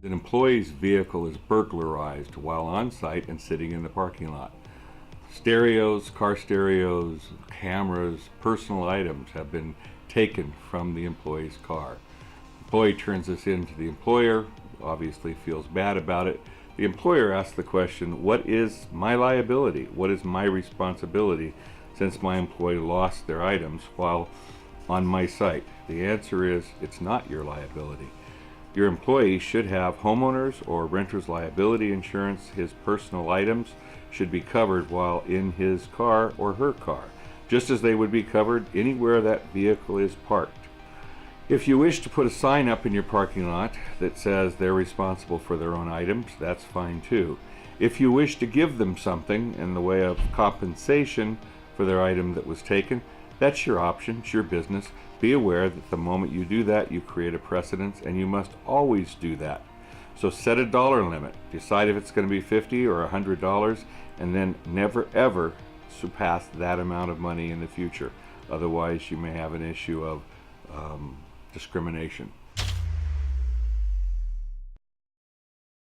An employee's vehicle is burglarized while on site and sitting in the parking lot. Stereos, car stereos, cameras, personal items have been taken from the employee's car. The employee turns this in to the employer, obviously feels bad about it. The employer asks the question, what is my liability? What is my responsibility since my employee lost their items while on my site? The answer is, it's not your liability. Your employee should have homeowners or renter's liability insurance. His personal items should be covered while in his car or her car, just as they would be covered anywhere that vehicle is parked. If you wish to put a sign up in your parking lot that says they're responsible for their own items, that's fine too. If you wish to give them something in the way of compensation for their item that was taken, that's your option, it's your business. Be aware that the moment you do that, you create a precedence, and you must always do that. So set a dollar limit. Decide if it's going to be $50 or $100, and then never ever surpass that amount of money in the future. Otherwise, you may have an issue of discrimination.